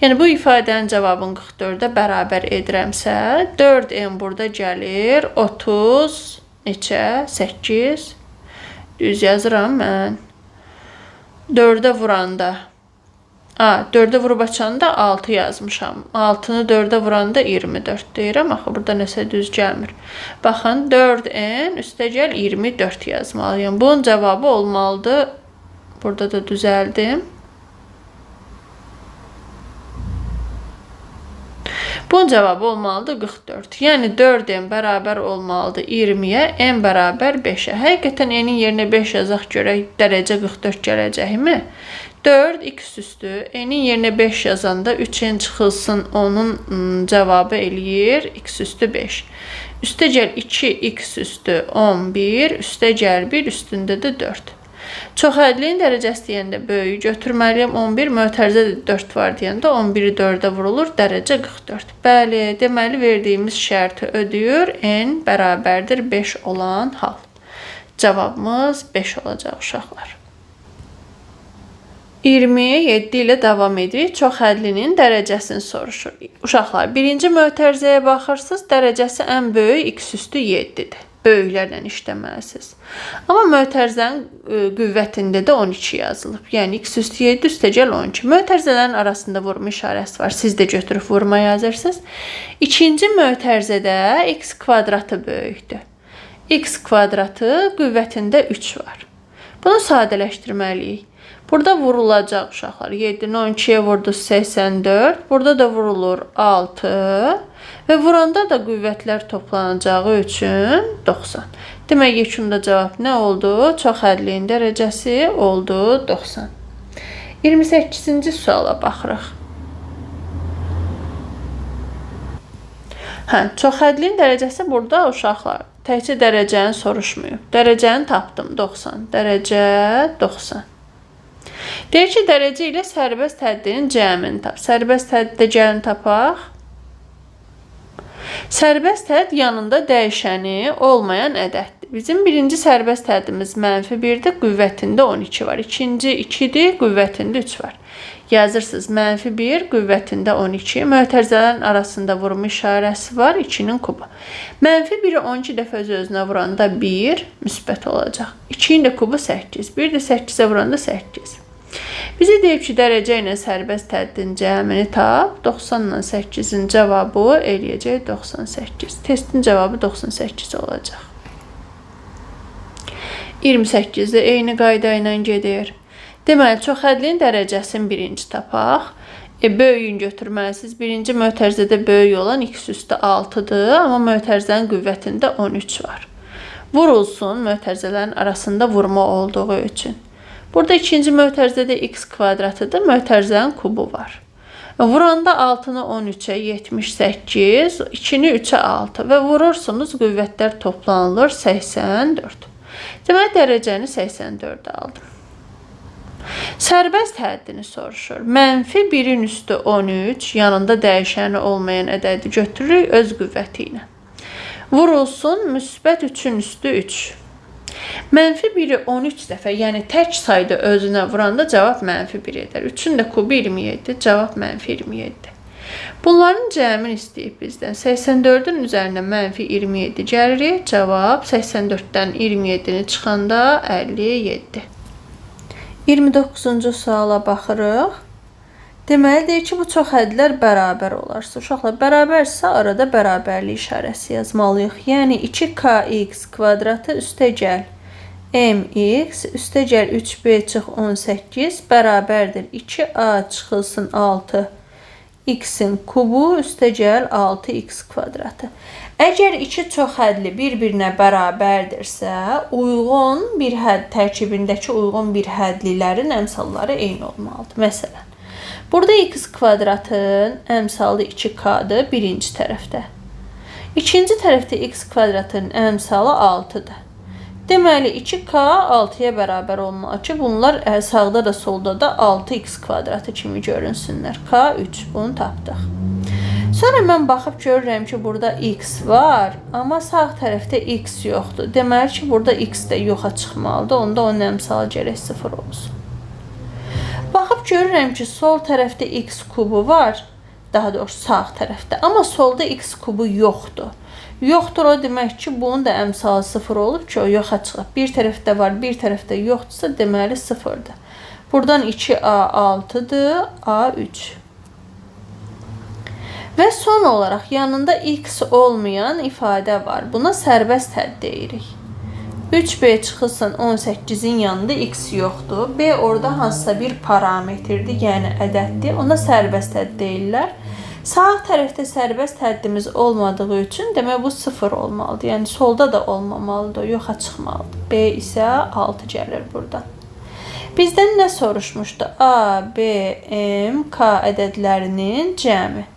Yəni, bu ifadənin cavabını 44-ə bərabər edirəmsə, 4n burada gəlir, 30, neçə? 8. Düz yazıram mən. 4-ə vuranda, 4-ə vurub açanda 6 yazmışam. 6-nı 4-ə vuranda 24 deyirəm. Axı, burada nəsə düz gəlmir. Baxın, 4n üstəgəl 24 yazmalıyım. Bunun cavabı olmalıdır. Burada da düzəldim. Bunun cavabı olmalıdır 44. Yəni 4n bərabər olmalıdır 20-yə, n bərabər 5-ə. Həqiqətən n-in yerinə 5 yazaq görək dərəcə 44 gələcəkmi? 4 x üstü n-in yerinə 5 yazanda 3n çıxılsın onun cavabı eləyir x üstü 5. Üstəgəl 2x üstü 11, üstəgəl 1 üstündə də 4. Çoxhədliyin dərəcəsi deyəndə böyük götürməliyəm. 11 mötərizə 4 var deyəndə 11-i 4-ə vurulur. Dərəcə 44. Bəli, deməli verdiyimiz şərti ödəyir. N bərabərdir 5 olan hal. Cavabımız 5 olacaq uşaqlar. 27 ilə davam edirik. Çoxhədlinin dərəcəsini soruşur. Uşaqlar, birinci mötərizəyə baxırsınız. Dərəcəsi ən böyük x üstü 7-dir. Böyüklərlə işləməlisiniz. Amma mötərizənin qüvvətində də 12 yazılıb. Yəni, x üstü 7 üstəgəl 12. Mötərizələrin arasında vurma işarəsi var. Siz də götürüb vurma yazırsınız. İkinci mötərizədə x kvadratı böyükdür. X kvadratı qüvvətində 3 var. Bunu sadələşdirməliyik. Burada vurulacaq uşaqlar. 7-ni 12-yə vurdu 84. Burada da vurulur 6. Və vuranda da qüvvətlər toplanacağı üçün 90. Demək, yekunda cavab nə oldu? Çoxhədliyin dərəcəsi oldu 90. 28-ci suala baxırıq. Çoxhədliyin dərəcəsi burada uşaqlar. Təkcə dərəcəni soruşmuyor. Dərəcəni tapdım 90. Dərəcə 90. Deyir ki, dərəcə ilə sərbəst həddinin cəmini tap. Sərbəst həddə gəlin tapaq. Sərbəst hədd yanında dəyişəni olmayan ədəddir. Bizim birinci sərbəst həddimiz -1-dir, qüvvətində 12 var. İkinci 2-dir, qüvvətində 3 var. Yazırsınız -1, qüvvətində 12. Mötərizələrin arasında vurma işarəsi var, 2-nin kubu. -1-i 12 dəfə öz-özünə vuranda 1 müsbət olacaq. 2-nin də kubu 8. 1 də 8-ə vuranda 8. Bizi deyib ki, dərəcə ilə sərbəst həddin cəmini tap. 90 ilə 8-in cavabı eləyəcək 98. Testin cavabı 98 olacaq. 28-də eyni qayda ilə gedir. Deməli, çoxhədlinin dərəcəsini birinci tapaq. Böyüyün götürməlisiniz. Birinci mötərizədə böyük olan x üstü 6-dır, amma mötərizənin qüvvətində 13 var. Vurulsun mötərizələrin arasında vurma olduğu üçün. Burada ikinci mötərizədə x kvadratıdır, mötərizənin kubu var. Vuranda 6-nı 13-ə 78, 2-ni 3-ə 6 və vurursunuz qüvvətlər toplanılır 84. Deməli, dərəcəni 84 aldım. Sərbəst həddini soruşur. -1-in üstü 13, yanında dəyişəni olmayan ədədi götürürük öz qüvvəti ilə. Vurulsun, müsbət 3-ün üstü 3. -1-i 13 dəfə, yəni tək sayda özünə vuranda cavab -1 edər. 3-ün də kubu 27, cavab -27. Bunların cəmini istəyib bizdən. 84-ün üzərinə -27 gəlirik. Cavab 84-dən 27-ni çıxanda 57. 29-cu suala baxırıq. Deməli, deyir ki, bu çoxhədlər bərabər olarsa. Uşaqlar, bərabərsə arada bərabərlik işarəsi yazmalıyıq. Yəni, 2kx kvadratı üstəgəl mx üstəgəl 3b çıx 18 bərabərdir. 2a çıxılsın 6 x-in kubu üstəgəl 6x kvadratı. Əgər iki çoxhədli bir-birinə bərabərdirsə, uyğun bir hədd tərkibindəki uyğun bir hədlilərin əmsalları eyni olmalıdır. Məsələn, burada x kvadratın əmsalı 2k-dır birinci tərəfdə. İkinci tərəfdə x kvadratın əmsalı 6-dır. Deməli, 2k 6-ya bərabər olmalı ki, bunlar sağda da solda da 6x kvadratı kimi görünsünlər. k 3, bunu tapdıq. Sonra mən baxıb görürəm ki, burada x var, amma sağ tərəfdə x yoxdur. Deməli ki, burada x də yoxa çıxmalıdır. Onda onun əmsalı gərək 0 olsun. Baxıb görürəm ki, sol tərəfdə x kubu var. Daha doğrusu sağ tərəfdə. Amma solda x kubu yoxdur. Yoxdur o demək ki, bunun da əmsalı 0 olub ki, o yoxa çıxıb. Bir tərəfdə var, bir tərəfdə yoxdursa, deməli 0-dır. Buradan 2a 6-dır, a 3. Və son olaraq yanında x olmayan ifadə var. Buna sərbəst hədd deyirik. 3b çıxılsın 18-in yanında x yoxdur. B orada hansısa bir parametrdir, yəni ədəddir. Ona sərbəst hədd deyirlər. Sağ tərəfdə sərbəst həddimiz olmadığı üçün demək bu 0 olmalıdır. Yəni solda da olmamalıdır, yoxa çıxmalıdır. B isə 6 gəlir buradan. Bizdən nə soruşmuşdu? A, B, M, K ədədlərinin cəmi.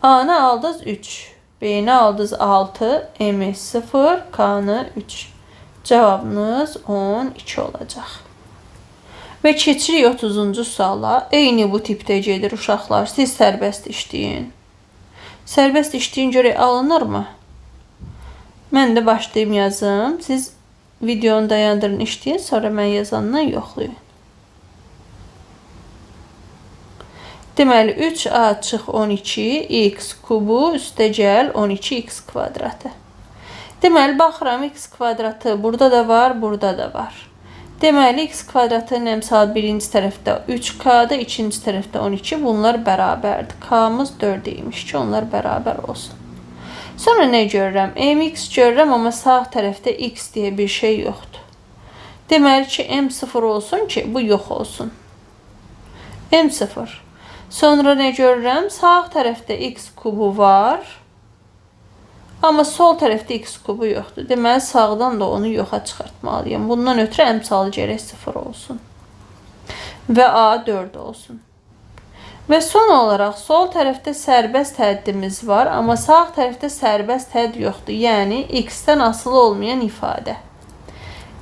A-nı aldınız 3, B-ni aldınız 6, M-i 0, K-nı 3. Cavabınız 12 olacaq. Və keçirik 30-cu suala. Eyni bu tipdə gedir uşaqlar. Siz sərbəst işləyin. Sərbəst işləyin görək alınırmı? Mən də başlayayım yazım. Siz videonu dayandırın işləyin. Sonra mən yazandan yoxlayın. Deməli, 3a çıx 12 x kubu üstəgəl 12x kvadratı. Deməli, baxıram x kvadratı burada da var, burada da var. Deməli, x kvadratının əmsalı birinci tərəfdə 3k-dır, ikinci tərəfdə 12. Bunlar bərabərdir. K-mız 4 imiş ki, onlar bərabər olsun. Sonra nə görürəm? mx görürəm, amma sağ tərəfdə x deyə bir şey yoxdur. Deməli ki, m 0 olsun ki, bu yox olsun. m 0. Sonra nə görürəm? Sağ tərəfdə x kubu var. Amma sol tərəfdə x kubu yoxdur. Deməli, sağdan da onu yoxa çıxartmalıyım. Bundan ötürü əmsalı gərək 0 olsun. Və a 4 olsun. Və son olaraq sol tərəfdə sərbəst həddimiz var. Amma sağ tərəfdə sərbəst hədd yoxdur. Yəni, x-dən asılı olmayan ifadə.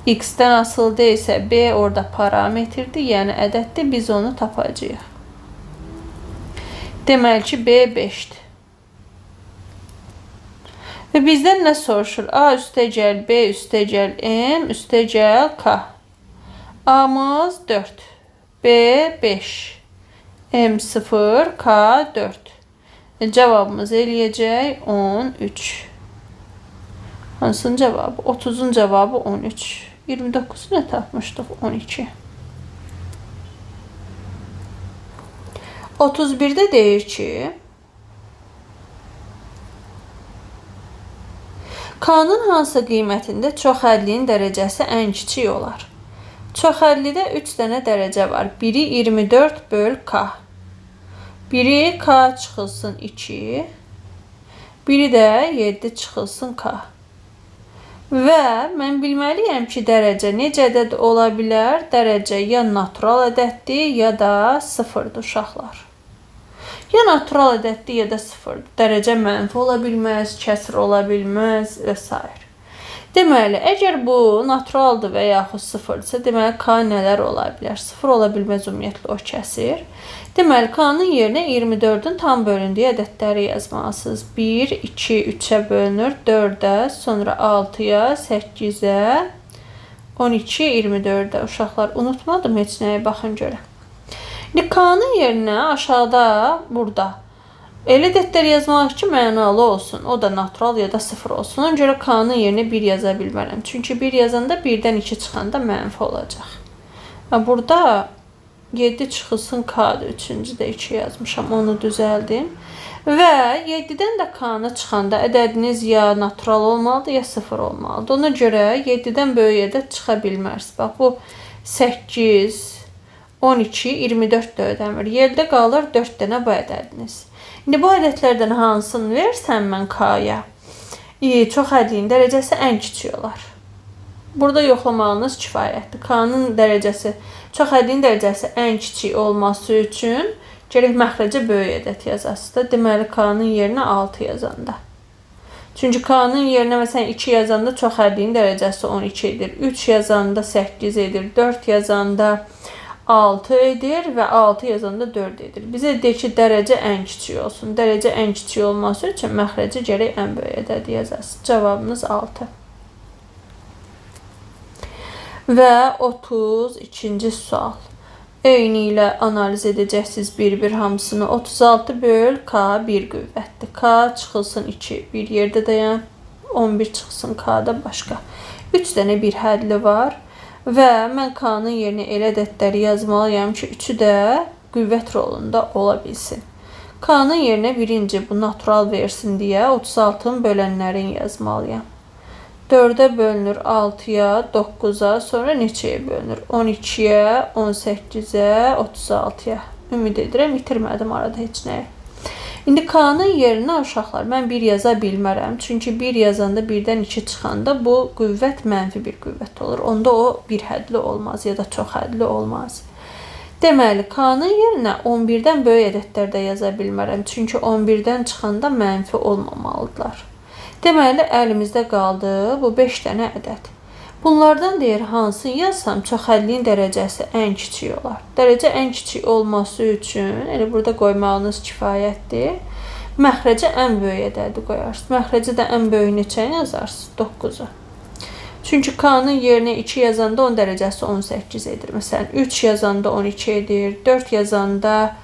X-dən asılı deyilsə, b orada parametrdir. Yəni, ədəddir. Biz onu tapacağıq. Deməli ki, b 5'dir. Və bizdən nə soruşur? A üstəgəl B üstəgəl M üstəgəl K. A'mız 4, B 5, M 0, K 4. Cavabımız eləyəcək 13. Hansının cavabı? 30'un cavabı 13. 29'u nə tapmışdıq? 12. 31'də deyir ki, K'nın hansı qiymətində çoxhədliyin dərəcəsi ən kiçik olar? Çoxhədlidə 3 dənə dərəcə var. Biri 24 böl K. Biri K çıxılsın 2. Biri də 7 çıxılsın K. Və mən bilməliyəm ki, dərəcə necə ədəd ola bilər? Dərəcə ya natural ədəddir, ya da sıfırdır uşaqlar. Ya natural ədəddir, ya da sıfırdır. Dərəcə mənfi ola bilməz, kəsr ola bilməz və s. Deməli, əgər bu naturaldır və yaxud sıfırdırsa, deməli, K nələr ola bilər? Sıfır ola bilməz, ümumiyyətlə o kəsir. Deməli, K'nın yerinə 24'ün tam bölündüyü ədədləri yazmalısınız. 1, 2, 3'ə bölünür, 4'ə, sonra 6'ya, 8'ə, 12, 24'ə. Uşaqlar, unutmadım heç nəyə, baxın görə. İndi K'nın yerinə aşağıda, burada elə ədədlər yazmaq ki, mənalı olsun. O da natural ya da sıfır olsun. Ona görə K'nın yerinə 1 yaza bilmərəm. Çünki 1 yazanda 1'dən 2 çıxanda mənfi olacaq. Burada 7 çıxılsın K'dır. 3-cüdə 2 yazmışam. Onu düzəldim. Və 7'dən də K'nı çıxanda ədədiniz ya natural olmalıdır, ya sıfır olmalıdır. Ona görə 7'dən böyük ədəd çıxa bilməz. Bax, bu 8, 12, 24 də ödəmir. Yerdə qalır 4 dənə bu ədədiniz. İndi bu ədədlərdən hansını versəm mən K'ya? Çoxhədliyin dərəcəsi ən kiçik olar. Burada yoxlamağınız kifayətdir. K'nın dərəcəsi, çoxhədliyin dərəcəsi ən kiçik olması üçün gərək məxrəcə böyük ədəd yazasınız. Deməli, K'nın yerinə 6 yazanda. Çünki K'nın yerinə məsələn 2 yazanda çoxhədliyin dərəcəsi 12 edir. 3 yazanda 8 edir. 4 yazanda 6 edir və 6 yazanda 4 edir. Bizə deyir ki, dərəcə ən kiçik olsun. Dərəcə ən kiçik olması üçün məxrəcə gərək ən böyük ədədi yazasınız. Cavabımız 6. Və 32-ci sual. Eyni ilə analiz edəcəksiniz bir-bir hamısını. 36 böl K 1 qüvvətdir. K çıxılsın 2. Bir yerdə dayan. 11 çıxsın K'da başqa. 3 dənə bir hədli var. Və mən K'nın yerinə elə ədədləri yazmalıyam ki, 3'ü də qüvvət rolunda ola bilsin. K'nın yerinə birinci bu natural versin deyə 36'ın bölənlərini yazmalıyam. 4'ə bölünür 6'ya, 9'a, sonra neçəyə bölünür? 12'yə, 18'ə, 36'ya. Ümid edirəm, itirmədim arada heç nəyə. İndi K'nın yerinə uşaqlar mən 1 yaza bilmərəm. Çünki 1 yazanda 1'dən 2 çıxanda bu qüvvət mənfi bir qüvvət olur. Onda o bir hədli olmaz ya da çox hədli olmaz. Deməli, K'nın yerinə 11'dən böyük ədədlər də yaza bilmərəm. Çünki 11'dən çıxanda mənfi olmamalıdırlar. Deməli, əlimizdə qaldı bu 5 dənə ədəd. Bunlardan deyir, hansı yazsam çoxhədliyin dərəcəsi ən kiçik olar. Dərəcə ən kiçik olması üçün, elə burada qoymağınız kifayətdir. Məxrəcə ən böyük ədədi qoyarsınız. Məxrəcə də ən böyük neçəni yazarsınız? 9'u. Çünki K'nın yerinə 2 yazanda 10 dərəcəsi 18 edir. Məsələn, 3 yazanda 12 edir, 4 yazanda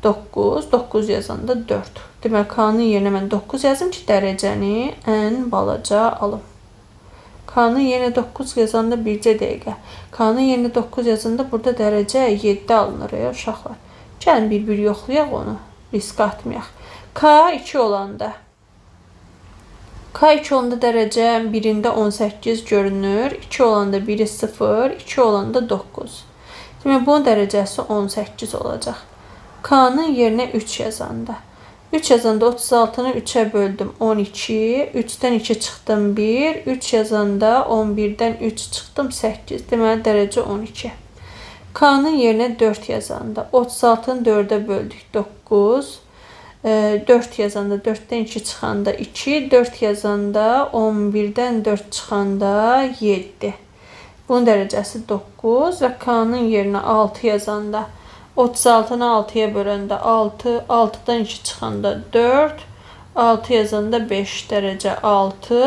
9, 9 yazanda 4. Deməli, K'nın yerinə mən 9 yazım ki, dərəcəni ən balaca alım. K'nın yerinə 9 yazanda bircə dəqiqə. K'nın yerinə 9 yazanda burada dərəcə 7 alınır ya uşaqlar. Gəlin bir-bir yoxlayaq onu. Risk atmayaq. K2 olanda. K2 olanda dərəcə 1'ində 18 görünür. 2 olanda 1'i 0, 2 olanda 9. Demək, bunun dərəcəsi 18 olacaq. K'nın yerinə 3 yazanda. 3 yazanda 36'nı 3'ə böldüm 12, 3'dən 2 çıxdım 1, 3 yazanda 11'dən 3 çıxdım 8. Deməli, dərəcə 12. K'nın yerinə 4 yazanda 36'nı 4'ə böldük 9, 4 yazanda 4'dən 2 çıxanda 2, 4 yazanda 11'dən 4 çıxanda 7. Bunun dərəcəsi 9 və K'nın yerinə 6 yazanda 36'nı 6'ya böləndə 6, 6'dan 2 çıxanda 4, 6 yazanda 5 dərəcə 6.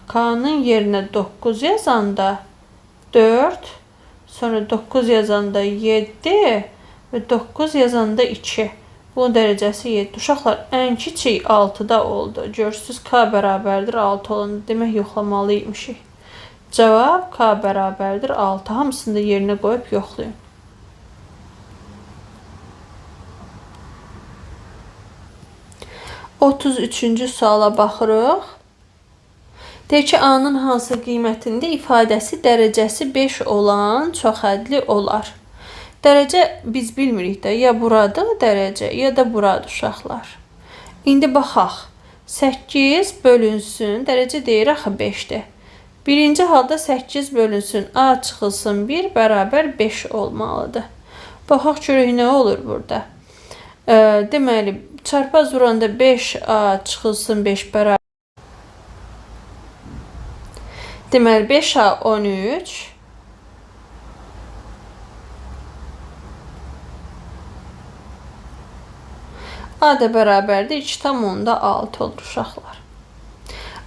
K'nın yerinə 9 yazanda 4. Sonra 9 yazanda 7 və 9 yazanda 2. Bunun dərəcəsi 7. Uşaqlar, ən kiçik 6-da oldu. Görürsünüz, K bərabərdir 6 olanda. Demək, yoxlamalıymışıq. Cavab K bərabərdir 6. Hamısını da yerinə qoyub yoxlayın. Otuz üçüncü suala baxırıq. Deyir ki, A-nın hansı qiymətində ifadəsi dərəcəsi 5 olan çoxhədli olar? Dərəcə biz bilmirik də, ya buradır dərəcə, ya da buradır uşaqlar. İndi baxaq. 8 bölünsün, dərəcə deyir axı 5-dir. Birinci halda 8 bölünsün, A çıxılsın 1 bərabər 5 olmalıdır. Baxaq görək nə olur burada. Deməli, çarpaz vuranda 5A çıxılsın 5 bərabər. Deməli, 5A 13. A da bərabərdir 2,6 olur uşaqlar.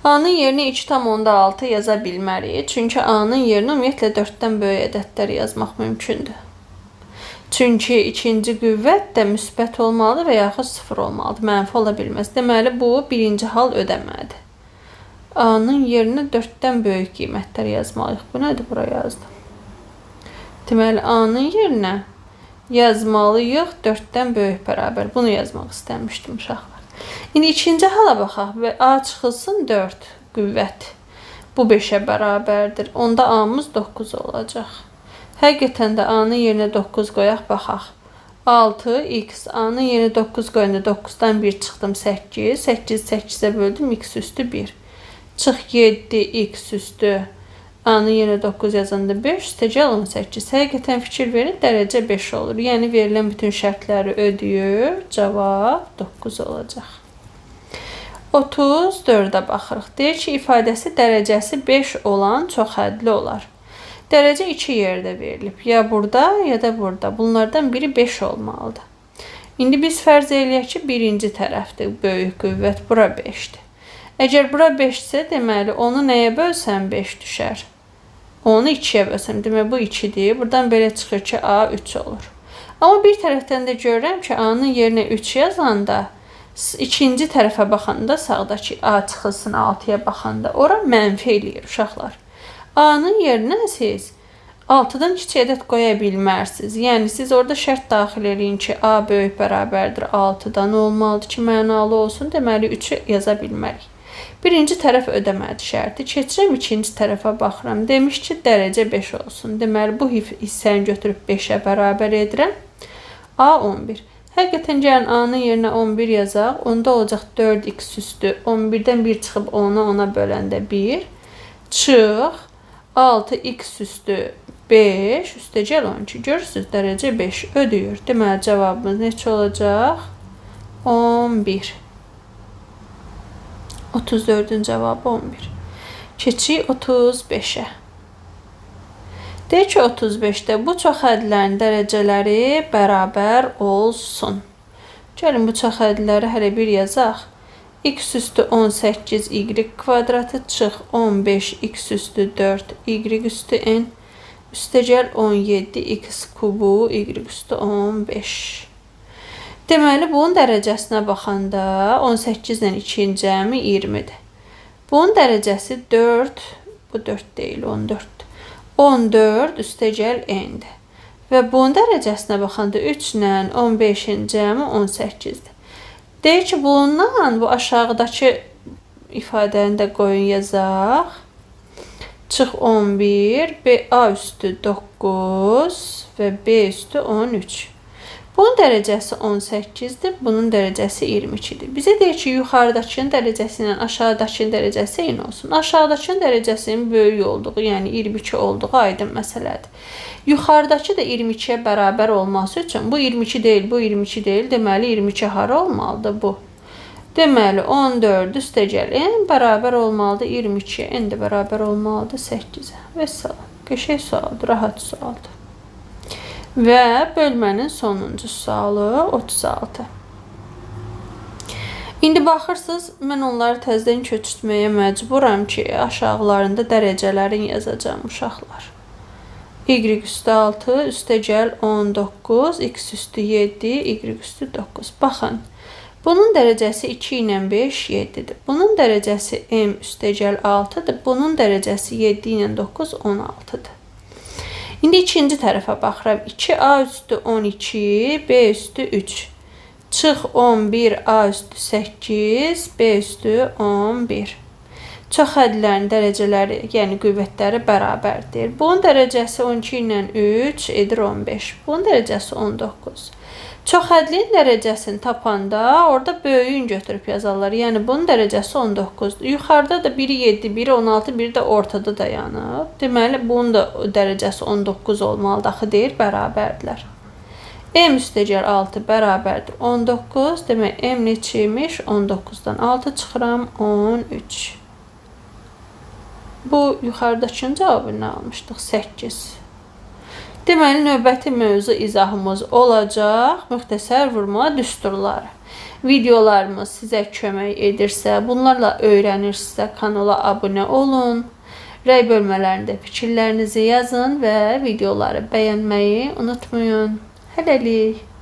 A-nın yerinə 2,6 yaza bilmərik. Çünki A-nın yerinə ümumiyyətlə 4-dən böyük ədədlər yazmaq mümkündür. Çünki ikinci qüvvət də müsbət olmalıdır və yaxud 0 olmalıdır. Mənfi ola bilməz. Deməli, bu birinci hal ödəməlidir. A-nın yerinə 4-dən böyük qiymətlər yazmalıyıq. Bu nədir? Bura yazdım. Deməli, A-nın yerinə yazmalıyıq 4-dən böyük bərabər. Bunu yazmaq istəmişdim uşaqlar. İndi ikinci hala baxaq və A çıxılsın 4 qüvvət. Bu 5-ə bərabərdir. Onda A-mız 9 olacaq. Həqiqətən də A-nın yerinə 9 qoyaq, baxaq. 6x, A-nın yerinə 9 qoyanda 9-dan 1 çıxdım 8. 8 8-ə böldüm, x üstü 1. Çıx 7x üstü. A-nın yerinə 9 yazanda 5, üstəcəl 18. Həqiqətən fikir verin, dərəcə 5 olur. Yəni, verilən bütün şərtləri ödəyir. Cavab 9 olacaq. 34-ə baxırıq. Deyir ki, ifadəsi dərəcəsi 5 olan çoxhədli olar. Dərəcə 2 yerdə verilib. Ya burada, ya da burada. Bunlardan biri 5 olmalıdır. İndi biz fərz eləyək ki, birinci tərəfdir. Böyük qüvvət. Bura 5-dir. Əgər bura 5-dirsə, deməli, onu nəyə bölsən 5 düşər? Onu 2-yə bölsəm. Demək, bu 2-dir. Buradan belə çıxır ki, A 3 olur. Amma bir tərəfdən də görürəm ki, A-nın yerinə 3 yazanda, ikinci tərəfə baxanda, sağdakı A çıxılsın 6-ya baxanda, ora mənfi eləyir uşaqlar. A-nın yerinə siz 6-dan kiçik ədəd qoya bilmərsiniz. Yəni, siz orada şərt daxil eləyin ki, A böyük bərabərdir 6-dan olmalıdır ki, mənalı olsun. Deməli, 3-ü yaza bilmərik. Birinci tərəf ödəmədi şərti. Keçirəm, ikinci tərəfə baxıram. Demiş ki, dərəcə 5 olsun. Deməli, bu hissəni götürüb 5-ə bərabər edirəm. A 11. Həqiqətən gəlin A-nın yerinə 11 yazaq. Onda olacaq 4x üstü. 11-dən 1 çıxıb 10-a böləndə 1. Çıx. 6x üstü 5. Üstəcəl 12. Görürsünüz, dərəcə 5 ödəyir. Deməli, cavabımız neçə olacaq? 11. 34-ün cavabı 11. Keçik 35-ə. Deyir ki, 35-də bu çoxhədlərin dərəcələri bərabər olsun. Gəlin, bu çoxhədləri hələ bir yazaq. X üstü 18 y kvadratı çıx 15 x üstü 4 y üstü n üstəcəl 17 x kubu y üstü 15. Deməli, bunun dərəcəsinə baxanda 18 ilə 2-nin cəmi 20-dir. Bunun dərəcəsi 4, bu 4 deyil, 14-dür. 14 üstəcəl n-dir. Və bunun dərəcəsinə baxanda 3 ilə 15-in cəmi 18-dir. Deyir ki, bundan bu aşağıdakı ifadəni də qoyun yazaq. Çıx 11, A üstü 9 və B üstü 13. Bunun dərəcəsi 18-dir, bunun dərəcəsi 22-dir. Bizə deyir ki, yuxarıdakının dərəcəsi ilə aşağıdakının dərəcəsi eyni olsun. Aşağıdakının dərəcəsinin böyük olduğu, yəni 22 olduğu aydın məsələdir. Yuxarıdakı da 22-yə bərabər olması üçün, bu 22 deyil, bu 22 deyil, deməli 22 hara olmalıdır bu? Deməli, 14 üstəcəl n bərabər olmalıdır 22-yə, n də bərabər olmalıdır 8-ə. Və salam. Qəşəng sualdır, rahat sualdır. Və bölmənin sonuncu sualı 36. İndi baxırsınız, mən onları təzədən köçürtməyə məcburam ki, aşağılarında dərəcələrin yazacağım uşaqlar. Y üstü 6, üstə gəl 19, x üstü 7, y üstü 9. Baxın, bunun dərəcəsi 2 ilə 5, 7-dir. Bunun dərəcəsi m üstə gəl 6-dır. Bunun dərəcəsi 7 ilə 9, 16-dır. İndi ikinci tərəfə baxıram. 2a üstü 12, b üstü 3. Çıx 11, a üstü 8, b üstü 11. Çoxhədlilərin dərəcələri, yəni qüvvətləri bərabərdir. Bunun dərəcəsi 12 ilə 3 edir 15. Bunun dərəcəsi 19. Çoxhədliyin dərəcəsini tapanda orada böyüyün götürüb yazarlar. Yəni bunun dərəcəsi 19-dur. Yuxarıda da biri 7, biri 16, biri də ortada dayanıb. Deməli bunun da dərəcəsi 19 olmalıdır. Axı deyir bərabərdirlər. M üstə gəl 6 bərabərdir 19. Demək M neçəymiş? 19-dan 6 çıxıram 13. Bu yuxarıdakının cavabını almışdıq 8. Deməli növbəti mövzu izahımız olacaq müxtəsər vurma düsturları. Videolarımız sizə kömək edirsə, bunlarla öyrənirsinizsə kanala abunə olun. Rəy bölmələrində fikirlərinizi yazın və videoları bəyənməyi unutmayın. Hələlik.